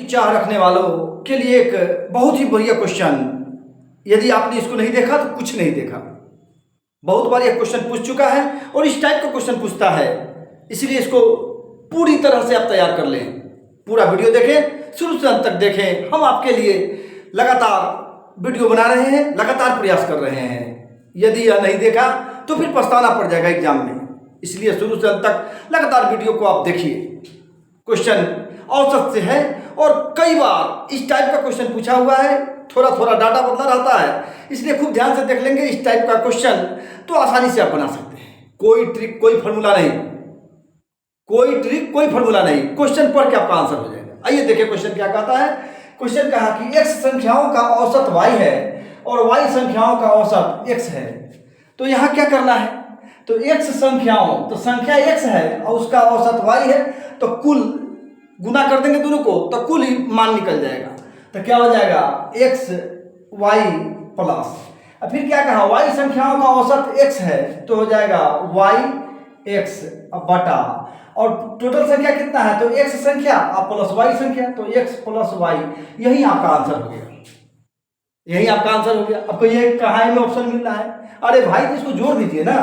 चाह रखने वालों के लिए एक बहुत ही बढ़िया क्वेश्चन। यदि आपने इसको नहीं देखा तो कुछ नहीं देखा। बहुत बार यह क्वेश्चन पूछ चुका है और इस टाइप का क्वेश्चन पूछता है, इसलिए इसको पूरी तरह से आप तैयार कर लें। पूरा वीडियो देखें, शुरू से अंत तक देखें। हम आपके लिए लगातार वीडियो बना रहे हैं, लगातार प्रयास कर रहे हैं। यदि यह नहीं देखा तो फिर पछताना पड़ जाएगा एग्जाम में, इसलिए शुरू से अंत तक लगातार वीडियो को आप देखिए। क्वेश्चन औसत से है और कई बार इस टाइप का क्वेश्चन पूछा हुआ है, थोड़ा थोड़ा डाटा बदला रहता है, इसलिए खूब ध्यान से देख लेंगे इस टाइप का क्वेश्चन तो आसानी से आप बना सकते हैं। कोई ट्रिक, कोई फॉर्मूला नहीं, कोई ट्रिक, कोई फॉर्मूला नहीं, क्वेश्चन पढ़ के आपका आंसर हो जाएगा। आइए देखिए क्वेश्चन क्या कहता है। क्वेश्चन कहा कि x संख्याओं का औसत y है और y संख्याओं का औसत x है। तो यहाँ क्या करना है, तो x संख्याओं, तो संख्या x है और उसका औसत y है, तो कुल गुना कर देंगे दोनों को तो कुल ही मान निकल जाएगा। तो क्या हो जाएगा x y प्लस, और फिर क्या कहा y संख्याओं का औसत x है तो हो जाएगा y x बटा, और टोटल संख्या कितना है तो x संख्या और प्लस y संख्या, तो x प्लस y, यही आपका आंसर हो गया। यही आपका आंसर हो गया। आपको ये कहाँ में ऑप्शन मिल रहा है, अरे भाई तो इसको जोड़ दीजिए ना,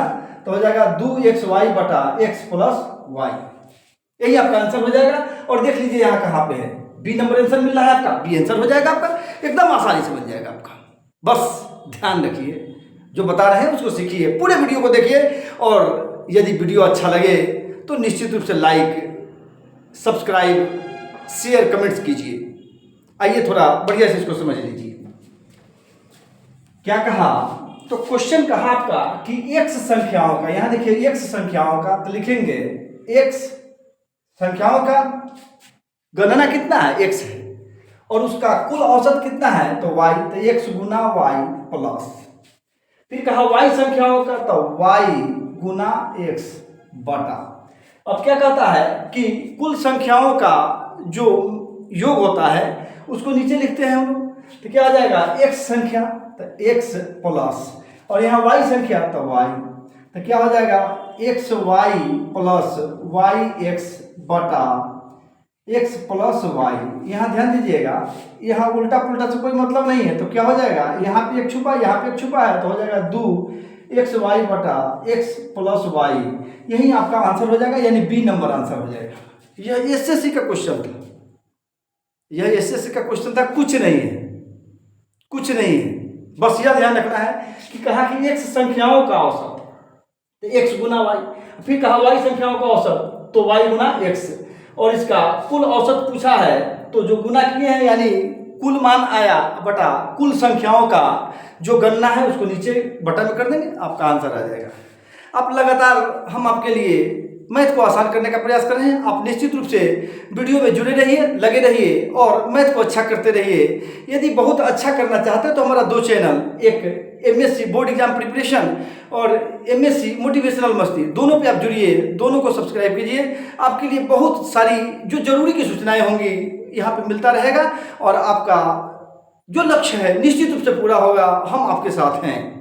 तो हो जाएगा 2xy बटा x प्लस y, यही आपका आंसर हो जाएगा। और देख लीजिए यहाँ कहाँ पे है, बी नंबर आंसर मिल रहा है आपका, बी आंसर हो जाएगा आपका, एकदम आसानी से बन जाएगा आपका। बस ध्यान रखिए, जो बता रहे हैं उसको सीखिए, पूरे वीडियो को देखिए, और यदि वीडियो अच्छा लगे तो निश्चित रूप से लाइक, सब्सक्राइब, शेयर, कमेंट्स कीजिए। आइए थोड़ा बढ़िया से इसको समझ लीजिए। क्या कहा, तो क्वेश्चन कहा आपका कि x संख्याओं का, यहां देखिए x संख्याओं का, तो लिखेंगे x संख्याओं का गणना कितना है x है, और उसका कुल औसत कितना है तो y, तो x गुना y प्लस, फिर कहा y संख्याओं का तो y गुना x बटा। अब क्या कहता है कि कुल संख्याओं का जो योग होता है उसको नीचे लिखते हैं हम लोग, तो क्या आ जाएगा x संख्या तो x प्लस, और यहाँ y संख्या तो y, तो क्या हो जाएगा xy प्लस yx बटा x प्लस y। यहाँ ध्यान दीजिएगा, यहाँ उल्टा पुल्टा से कोई मतलब नहीं है, तो क्या हो जाएगा यहाँ पे एक छुपा, यहाँ पे एक छुपा है, तो हो जाएगा 2xy बटा x प्लस y, यही आपका आंसर हो जाएगा, यानी बी नंबर आंसर हो जाएगा। यह एसएससी का क्वेश्चन था, यह एसएससी का क्वेश्चन था, कुछ नहीं है, कुछ नहीं है। बस यह ध्यान रखना है कि कहा कि x संख्याओं का औसत तो x गुना y, फिर कहा y संख्याओं का औसत तो y गुना x, और इसका कुल औसत पूछा है तो जो गुना किए हैं यानी कुल मान आया बटा कुल संख्याओं का जो गणना है उसको नीचे बटन में कर देंगे, आपका आंसर आ जाएगा। आप लगातार हम आपके लिए मैथ को आसान करने का प्रयास कर रहे हैं। आप निश्चित रूप से वीडियो में जुड़े रहिए, लगे रहिए और मैथ को अच्छा करते रहिए। यदि बहुत अच्छा करना चाहते हैं तो हमारा 2 चैनल, एक एमएससी बोर्ड एग्जाम प्रिपरेशन और एमएससी मोटिवेशनल मस्ती, दोनों पे आप जुड़िए, दोनों को सब्सक्राइब कीजिए। आपके लिए बहुत सारी जो जरूरी की सूचनाएं होंगी यहाँ पे मिलता रहेगा, और आपका जो लक्ष्य है निश्चित रूप से पूरा होगा। हम आपके साथ हैं।